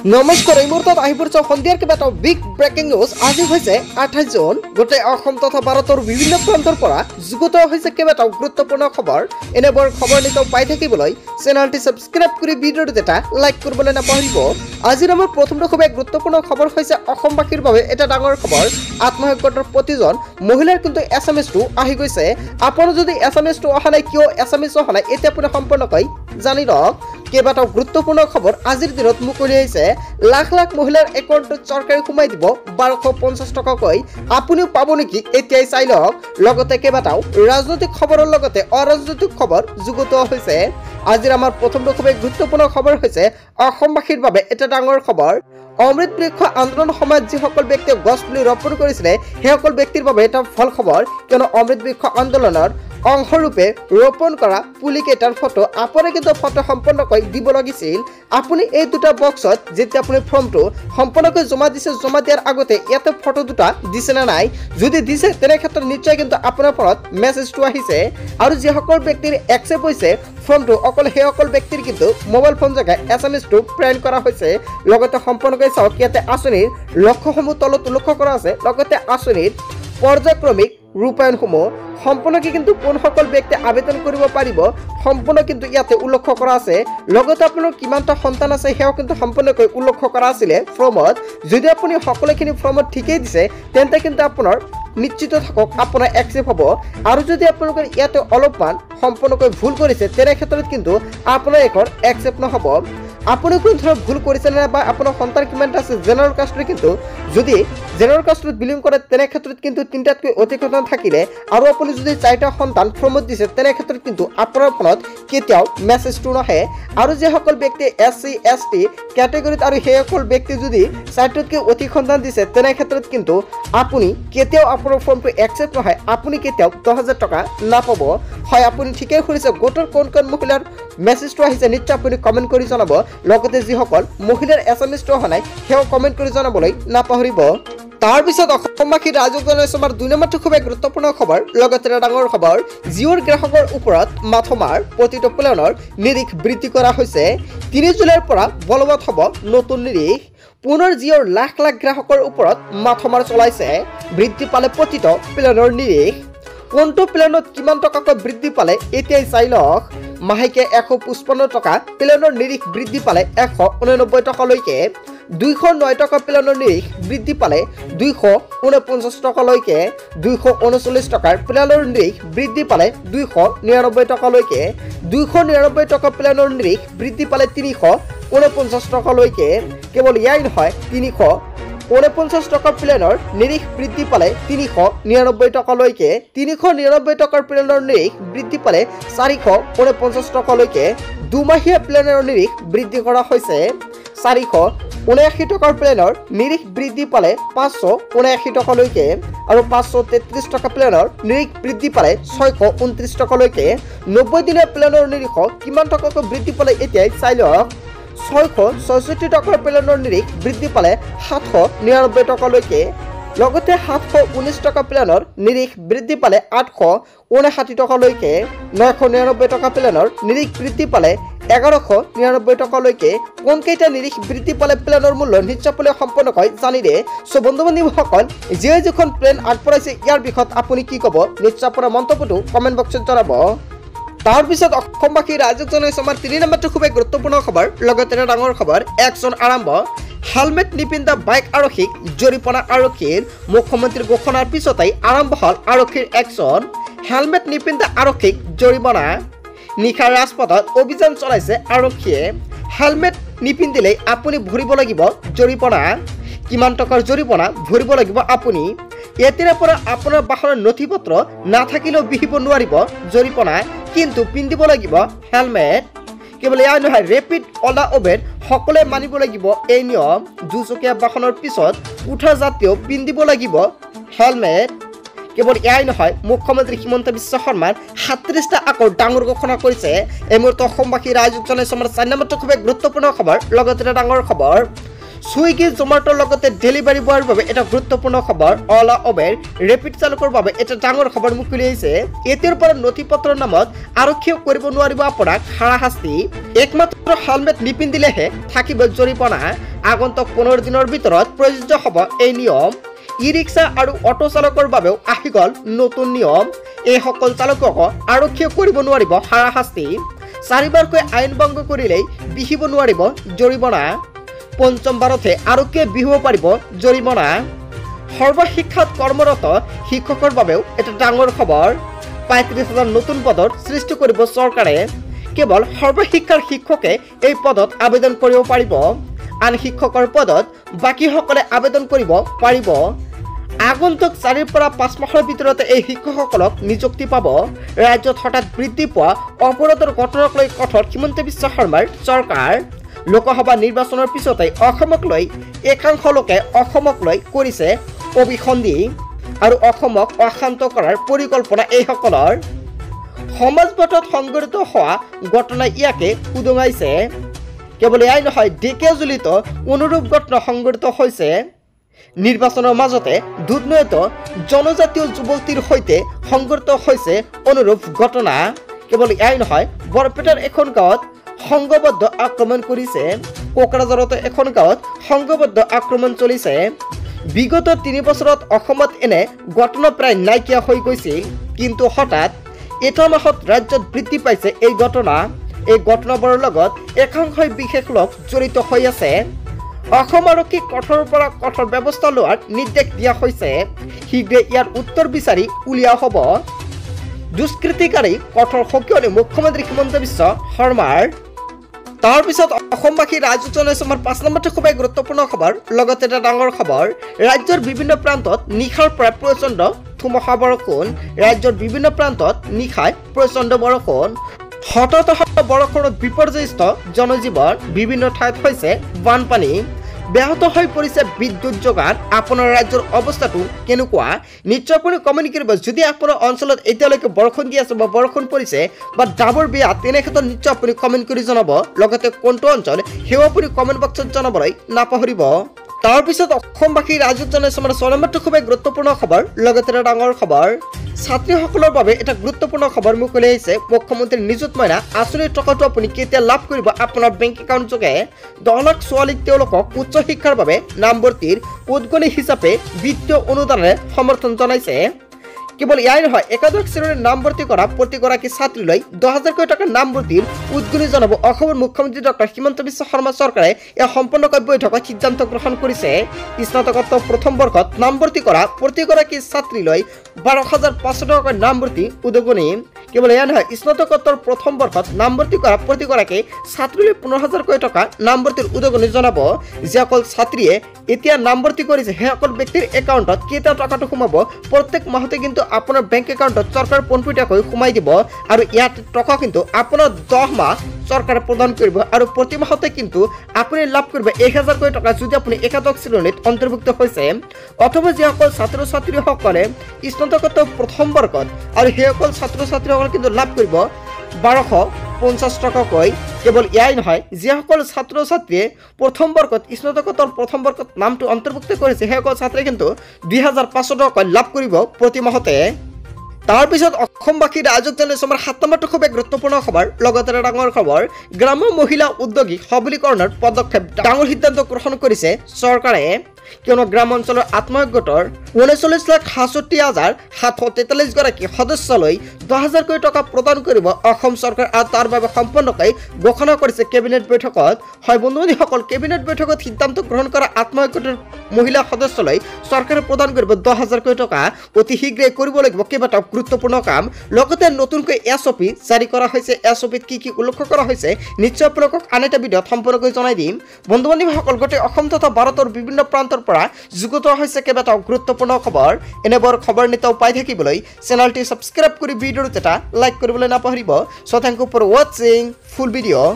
নমস্কাৰ এই মুহূৰ্তত আহি পৰিছে সন্ধিয়াৰ কিবা এটা বিগ ব্ৰেকিং নিউজ। আজি হৈছে 28 জুন। গোটেই অসম তথা ভাৰতৰ বিভিন্ন প্ৰান্তৰ পৰা যুগুত হৈছে কেইবাটাও গুৰুত্বপূৰ্ণ খবৰ। এনেবোৰ খবৰ নিতৌ পাই থাকিবলৈ চেনেলটি সাবস্ক্ৰাইব কৰি ভিডিঅ'টো এটা লাইক কৰিবলৈ নাপাহৰিব। আজিৰ আমাৰ প্ৰথমটো খুব গুৰুত্বপূৰ্ণ খবৰ হৈছে অসমবাসীৰ বাবে এটা ডাঙৰ খবৰ। আত্মসহায়ক প্ৰতিজন মহিলাৰ কিন্তু এছএমএছটো আহি গৈছে। আপোনাৰ যদি এছএমএছটো অহা নাই, কিয় এছএমএছ অহা নাই, এতিয়া আপুনি সম্পূৰ্ণকৈ জানি লওক। কেইবাটাও গুৰুত্বপূৰ্ণ খবৰ আজিৰ দিনত মুকলি হৈছে। লাখ লাখ মহিলাৰ একাউণ্টত চৰকাৰে সোমাই দিব 1250 টকাকৈ। আপুনিও পাব নেকি? এতিয়াই চাই লওক। লগতে কেইবাটাও ৰাজনৈতিক খবৰৰ লগতে অৰাজনৈতিক খবৰ যুগুত হৈছে। আজিৰ আমাৰ প্ৰথমটো খুব গুৰুত্বপূৰ্ণ খবৰ হৈছে অসমবাসীৰ বাবে এটা ডাঙৰ খবৰ। অমৃত বৃক্ষ আন্দোলনৰ সময়ত যিসকল ব্যক্তিয়ে গছ পুলি ৰোপণ কৰিছিলে সেইসকল ব্যক্তিৰ বাবে এটা ভাল খবৰ, কিয়নো অমৃত বৃক্ষ আন্দোলনৰ অংশৰূপে ৰোপণ কৰা পুলিকেইটাৰ ফটো আপুনি কিন্তু ফটো সম্পূৰ্ণকৈ দিব লাগিছিল। আপুনি এই দুটা বক্সত যেতিয়া আপুনি ফৰ্মটো সম্পূৰ্ণকৈ জমা দিছে, জমা দিয়াৰ আগতে ইয়াতে ফটো দুটা দিছে নে নাই, যদি দিছে তেনে ক্ষেত্ৰত নিশ্চয় কিন্তু আপোনাৰ ফোনত মেছেজটো আহিছে। আৰু যিসকল ব্যক্তিৰ একচেপ্ট হৈছে ফৰ্মটো, অকল সেইসকল ব্যক্তিৰ কিন্তু মোবাইল ফোন জেগায় এছএমএছটো প্ৰেৰণ কৰা হৈছে। লগতে সম্পূৰ্ণকৈ চাওক, ইয়াতে আঁচনিৰ লক্ষ্যসমূহ তলত উল্লেখ কৰা আছে। লগতে আঁচনিৰ পৰ্যায়ক্ৰমিক ৰূপায়ণসমূহ সম্পূৰ্ণকৈ কিন্তু কোনসকল ব্যক্তিয়ে আবেদন কৰিব পাৰিব সম্পূৰ্ণ কিন্তু ইয়াতে উল্লেখ কৰা আছে। লগতে আপোনাৰ কিমানটা সন্তান আছে সেয়াও কিন্তু সম্পূৰ্ণকৈ উল্লেখ কৰা আছিলে ফৰ্মত। যদি আপুনি সকলোখিনি ফৰ্মত ঠিকেই দিছে তেন্তে কিন্তু আপোনাৰ নিশ্চিত থাকক আপোনাৰ একচেপ্ট হ'ব। আৰু যদি আপোনালোকে ইয়াতে অলপমান সম্পূৰ্ণকৈ ভুল কৰিছে তেনে ক্ষেত্ৰত কিন্তু আপোনাৰ এখন একচেপ্ট নহ'ব। আপুনি কোন ধৰণৰ ভুল কৰিছে নে বা আপোনাৰ সন্তান কিমানটা আছে জেনেৰেল কাষ্টৰ, কিন্তু যদি জেনেৰেল কাষ্টত বিলং কৰে তেনে ক্ষেত্ৰত কিন্তু 3টাতকৈ অধিক সন্তান থাকিলে আৰু আপুনি যদি 4টা সন্তান ফৰ্মত দিছে তেনে ক্ষেত্ৰত কিন্তু আপোনাৰ ফোনত কেতিয়াও মেছেজটো নাহে। আৰু যিসকল ব্যক্তি SC ST কেটেগৰীত আৰু সেইসকল ব্যক্তি যদি 4টাতকৈ অধিক সন্তান দিছে তেনে ক্ষেত্ৰত কিন্তু আপুনি কেতিয়াও আপোনাৰ ফৰ্মটো একচেপ্ট নহয়, আপুনি কেতিয়াও 10,000 টকা নাপাব। হয়, আপুনি ঠিকেই শুনিছে। গোটৰ কোন কোন মহিলাৰ মেছেজটো আহিছে নিশ্চয় আপুনি কমেণ্ট কৰি জনাব। লগতে যিসকল মহিলাৰ এছএমএছটো অহা নাই সেয়াও কমেণ্ট কৰি জনাবলৈ নাপাহৰিব। তাৰপিছত অসমবাসী ৰাইজক জনাইছো আমাৰ 2 নম্বৰটো খুব গুৰুত্বপূৰ্ণ খবৰ। লগতে ডাঙৰ খবৰ, জিঅ'ৰ গ্ৰাহকৰ ওপৰত মাথমাৰ প্ৰতিটো প্লেনৰ নিৰিখ বৃদ্ধি কৰা হৈছে। 3 জুলাইৰ পৰা বলবৎ হ'ব নতুন নিৰিখ। পুনৰ জিঅ'ৰ লাখ লাখ গ্ৰাহকৰ ওপৰত মাথমাৰ চলাইছে। বৃদ্ধি পালে প্ৰতিটো প্লেনৰ নিৰিখ। কোনটো প্লেনত কিমান টকাকৈ বৃদ্ধি পালে এতিয়াই চাই লওক। মাহেকীয়া 155 টকা প্লেনৰ নিৰিখ বৃদ্ধি পালে 189 টকালৈকে। 209 টকা প্লেনৰ নিৰিখ বৃদ্ধি পালে 249 টকালৈকে। 239 টকাৰ প্লেনৰ নিৰিখ বৃদ্ধি পালে 299 টকালৈকে। 299 টকা প্লেনৰ নিৰিখ বৃদ্ধি পালে 349 টকালৈকে। কেৱল ইয়াই নহয়, 349 টকাৰ প্লেনৰ নিৰিখ বৃদ্ধি পালে 399 টকালৈকে। 399 টকাৰ প্লেনৰ নিৰিখ বৃদ্ধি পালে 449 টকালৈকে। দুমাহীয়া প্লেনৰ নিৰিখ বৃদ্ধি কৰা হৈছে। 479 টকাৰ প্লেনৰ নিৰিখ বৃদ্ধি পালে 579 টকালৈকে। আৰু 533 টকা প্লেনৰ নিৰিখ বৃদ্ধি পালে 629 টকালৈকে। 90 দিনীয়া প্লেনৰ নিৰিখ কিমান টকাকৈ বৃদ্ধি পালে এতিয়াই চাই লওক। 666 টকাৰ প্লেনৰ নিৰিখ বৃদ্ধি পালে 799 টকালৈকে। লগতে 719 টকা প্লেনৰ নিৰিখ বৃদ্ধি পালে 859 টকালৈকে। 999 টকা প্লেনৰ নিৰিখ বৃদ্ধি পালে 1199 টকালৈকে। কোনকেইটা নিৰিখ বৃদ্ধি পালে প্লেনৰ মূল্য নিশ্চয় আপুনি সম্পূৰ্ণকৈ জানিলে। চ' বন্ধু বান্ধৱীসকল, যিয়ে যিখন প্লেন আগবঢ়াইছে ইয়াৰ বিষয়ত আপুনি কি ক'ব নিশ্চয় আপোনাৰ মন্তব্যটো কমেণ্ট বক্সত জনাব। তাৰপিছত অসমবাসী ৰাইজক জনাইছো আমাৰ 3 নম্বৰটো খুব গুৰুত্বপূৰ্ণ খবৰ। লগতে ডাঙৰ খবৰ, একচন আৰম্ভ। হেলমেট নিপিন্ধা বাইক আৰক্ষীক জৰিমনা আৰক্ষীৰ। মুখ্যমন্ত্ৰীৰ ঘোষণাৰ পিছতেই আৰম্ভ হ'ল আৰক্ষীৰ একচন। হেলমেট নিপিন্ধা আৰক্ষীক জৰিমনা। নিশাৰ ৰাজপথত অভিযান চলাইছে আৰক্ষীয়ে। হেলমেট নিপিন্ধিলেই আপুনি ভৰিব লাগিব জৰিমনা। কিমান টকাৰ জৰিমনা ভৰিব লাগিব আপুনি? এতিয়াৰ পৰা আপোনাৰ বাহনৰ নথি পত্ৰ নাথাকিলেও বিহিব নোৱাৰিব জৰিমনা, কিন্তু পিন্ধিব লাগিব হেলমেট। কেৱল এয়াই নহয়, ৰেপিড অলা উবেৰ সকলোৱে মানিব লাগিব এই নিয়ম। দুচকীয়া বাহনৰ পিছত উঠা যাত্ৰীও পিন্ধিব লাগিব হেলমেট। কেৱল এয়াই নহয়, মুখ্যমন্ত্ৰী হিমন্ত বিশ্ব শৰ্মাৰ 37টা আকৌ ডাঙৰ ঘোষণা কৰিছে। এই মুহূৰ্তত অসমবাসী ৰাইজক জনাইছো আমাৰ 4 নম্বৰটো খুব গুৰুত্বপূৰ্ণ খবৰ। লগতে ডাঙৰ খবৰ, সুইগি জোমাটোৰ লগতে ডেলিভাৰী বয়ৰ বাবে এটা গুৰুত্বপূৰ্ণ খবৰ অলা উবেৰ ৰেপিড চালকৰ বাবে এটা ডাঙৰ খবৰ মুকলি হৈছে এতিয়াৰ পৰা নথিপত্ৰৰ নামত আৰক্ষীয়ে কৰিব নোৱাৰিব আপোনাক হাৰাশাস্তি একমাত্ৰ হেলমেট নিপিন্ধিলেহে থাকিব জৰিমনা আগন্তুক 15 দিনৰ ভিতৰত প্ৰযোজ্য হ'ব এই নিয়ম ই ৰিক্সা আৰু অটো চালকৰ বাবেও আহি গ'ল নতুন নিয়ম এই সকল চালকক আৰক্ষীয়ে কৰিব নোৱাৰিব হাৰাশাস্তি 4বাৰকৈ আইন ভংগ কৰিলেই বিহিব নোৱাৰিব জৰিমনা পঞ্চমবাৰতে আৰক্ষীয়ে বিহিব পাৰিব জৰিমনা সৰ্বশিক্ষাত কৰ্মৰত শিক্ষকৰ বাবেও এটা ডাঙৰ খবৰ 35,000 নতুন পদৰ সৃষ্টি কৰিব চৰকাৰে কেৱল সৰ্বশিক্ষাৰ শিক্ষকে এই পদত আবেদন কৰিব পাৰিব আন শিক্ষকৰ পদত বাকীসকলে আবেদন কৰিব পাৰিব আগন্তুক 4 পৰা 5 মাহৰ ভিতৰতে এই শিক্ষকসকলক নিযুক্তি পাব ৰাজ্যত হঠাৎ বৃদ্ধি পোৱা অপৰাধৰ ঘটনাক লৈ কঠোৰ হিমন্ত বিশ্ব শৰ্মাৰ চৰকাৰ লোকসভা নিৰ্বাচনৰ পিছতে অসমক লৈ একাংশ লোকে অসমক লৈ কৰিছে অভিসন্ধি আৰু অসমক অশান্ত কৰাৰ পৰিকল্পনা এইসকলৰ সমাজবাদত সংঘটিত হোৱা ঘটনাই ইয়াকে উদঙাইছে কেৱল এয়াই নহয় ডেকেজুলিত অনুৰূপ ঘটনা সংঘটিত হৈছে নিৰ্বাচনৰ মাজতে দুধনৈত জনজাতীয় যুৱতীৰ সৈতে সংঘটিত হৈছে অনুৰূপ ঘটনা কেৱল এয়াই নহয় বৰপেটাৰ এখন গাঁৱত সংঘবদ্ধ আক্ৰমণ কৰিছে কোকৰাঝাৰত এখন গাঁৱত সংঘবদ্ধ আক্ৰমণ চলিছে বিগত 3 বছৰত অসমত এনে ঘটনা প্ৰায় নাইকিয়া হৈ গৈছিল কিন্তু হঠাৎ এটা মাহত ৰাজ্যত বৃদ্ধি পাইছে এই ঘটনাবোৰৰ লগত একাংশই বিশেষ লোক জড়িত হৈ আছে অসম আৰক্ষীক কঠোৰৰ পৰা কঠোৰ ব্যৱস্থা লোৱাৰ নিৰ্দেশ দিয়া হৈছে শীঘ্ৰে ইয়াৰ উত্তৰ বিচাৰি উলিওৱা হ'ব দুষ্কৃতিকাৰী কঠোৰ সকিয়নি মুখ্যমন্ত্ৰী হিমন্ত বিশ্ব শৰ্মাৰ তাৰ পিছত অসমবাসী ৰাজ্য জনাইছে আমাৰ 5 নম্বৰতে খুবেই গুৰুত্বপূৰ্ণ খবৰ লগতে এটা ডাঙৰ খবৰ ৰাজ্যৰ বিভিন্ন প্ৰান্তত নিশাৰ পৰা প্ৰচণ্ড ধুমুহা বৰষুণ ৰাজ্যৰ বিভিন্ন প্ৰান্তত নিশাই প্ৰচণ্ড বৰষুণ হঠাৎ বৰষুণত বিপৰ্যস্ত জনজীৱন বিভিন্ন ঠাইত হৈছে বানপানী ব্যাহত হৈ পৰিছে বিদ্যুৎ যোগান আপোনাৰ ৰাজ্যৰ অৱস্থাটো কেনেকুৱা নিশ্চয় আপুনি কমেণ্ট কৰিব যদি আপোনাৰ অঞ্চলত এতিয়ালৈকে বৰষুণ দি আছে বা বৰষুণ পৰিছে বা ডাবৰ বেয়া তেনে ক্ষেত্ৰত নিশ্চয় আপুনি কমেণ্ট কৰি জনাব লগতে কোনটো অঞ্চল সেও আপুনি কমেণ্ট বক্সত জনাবলৈ নাপাহৰিব তাৰ পিছত অসমবাসী ৰাজ্যত জনাইছে আমাৰ 6 নম্বৰটো খুবেই গুৰুত্বপূৰ্ণ খবৰ লগতে এটা ডাঙৰ খবৰ ছাত্ৰীসকলৰ বাবে এটা গুৰুত্বপূৰ্ণ খবৰ মুকলি হৈছে মুখ্যমন্ত্ৰী নিযুত মইনা আঁচনিৰ টকাটো আপুনি কেতিয়া লাভ কৰিব আপোনাৰ বেংক একাউণ্ট যোগে 10 লাখ ছোৱালীক তেওঁলোকক উচ্চ শিক্ষাৰ বাবে নামভৰ্তিৰ উদ্গনি হিচাপে বিত্তীয় অনুদানেৰে সমৰ্থন জনাইছে কেৱল ইয়াই নহয় একাদশ শ্ৰেণীৰ নামভৰ্তি কৰা প্ৰতিগৰাকী ছাত্ৰীলৈ 10,000 টকাৰ নামভৰ্তিৰ উদ্গনি জনাব অসমৰ মুখ্যমন্ত্ৰী ডক্টৰ হিমন্ত বিশ্ব শৰ্মা চৰকাৰে এই সম্পূৰ্ণকৈ বৈঠকত সিদ্ধান্ত গ্ৰহণ কৰিছে স্নাতকোত্তৰ প্ৰথম বৰ্ষত নামভৰ্তি কৰা প্ৰতিগৰাকী ছাত্ৰীলৈ 12,500 টকাৰ নামভৰ্তি উদ্গনি কেৱল এয়া নহয় স্নাতকোত্তৰ প্ৰথম বৰ্ষত নামভৰ্তি কৰা প্ৰতিগৰাকী ছাত্ৰীলৈ 15,000 টকা নামভৰ্তিৰ উদ্গনি জনাব যিসকল ছাত্ৰীয়ে এতিয়া নামভৰ্তি কৰিছে সেইসকল ব্যক্তিৰ একাউণ্টত কেইটা টকাটো সোমাব প্ৰত্যেক মাহতে কিন্তু আপোনাৰ বেংক একাউণ্টত চৰকাৰ পোনপটীয়াকৈ সোমাই দিব আৰু ইয়াত টকা কিন্তু আপোনাৰ 10 মাহ চৰকাৰে প্ৰদান কৰিব আৰু প্ৰতি মাহতে কিন্তু আপুনি লাভ কৰিব 1,000 টকা যদি আপুনি একাদশ শ্ৰেণীত অন্তৰ্ভুক্ত হৈছে অথবা যিসকল ছাত্ৰ ছাত্ৰীসকলে স্নাতকোত্তৰ প্ৰথম বৰ্ষত আৰু সেইসকল ছাত্ৰ ছাত্ৰীসকলে কিন্তু লাভ কৰিব 1250 টকাকৈ কেৱল এয়াই নহয় যিসকল ছাত্ৰ ছাত্ৰীয়ে প্ৰথম বৰ্ষত স্নাতকোত্তৰ প্ৰথম বৰ্ষত নামটো অন্তৰ্ভুক্ত কৰিছে সেইসকল ছাত্ৰীয়ে কিন্তু 2,500 টকা লাভ কৰিব প্ৰতি মাহতে তাৰ পিছত অসমবাসী ৰাজ্যক জনাইছে আমাৰ 7 নম্বৰটো খুবেই গুৰুত্বপূৰ্ণ খবৰ লগতে এটা ডাঙৰ খবৰ গ্ৰাম্য মহিলা উদ্যোগী সবলীকৰণৰ পদক্ষেপ ডাঙৰ সিদ্ধান্ত গ্ৰহণ কৰিছে চৰকাৰে কিয়নো গ্ৰাম অঞ্চলৰ আত্মসহায়ক গোটৰ 39,67,743 গৰাকী সদস্যলৈ 10,000 টকা প্ৰদান কৰিব অসম চৰকাৰ আৰু তাৰ বাবে সম্পূৰ্ণকৈ ঘোষণা কৰিছে কেবিনেট বৈঠকত হয় বন্ধুসকল কেবিনেট বৈঠকত সিদ্ধান্ত গ্ৰহণ কৰা আত্মসহায়ক গোটৰ মহিলা সদস্যলৈ চৰকাৰে প্ৰদান কৰিব 10,000 টকা অতি শীঘ্ৰে কৰিব লাগিব কেইবাটাও গুৰুত্বপূৰ্ণ কাম লগতে নতুনকৈ এছঅপি জাৰি কৰা হৈছে এছঅপিত কি উল্লেখ কৰা হৈছে নিশ্চয় আপোনালোকক আন এটা ভিডিঅ'ত সম্পূৰ্ণকৈ জনাই দিম বন্ধু-বান্ধৱীসকল গোটেই অসম তথা ভাৰতৰ বিভিন্ন প্ৰান্তৰ পৰা যুগুত হৈছে কেইবাটাও গুৰুত্বপূৰ্ণ খবৰ এনেবোৰ খবৰ নিতৌ পাই থাকিবলৈ চেনেলটি সাবস্ক্ৰাইব কৰি ভিডিঅ'টো এটা লাইক কৰিবলৈ নাপাহৰিব so thank you for watching full video'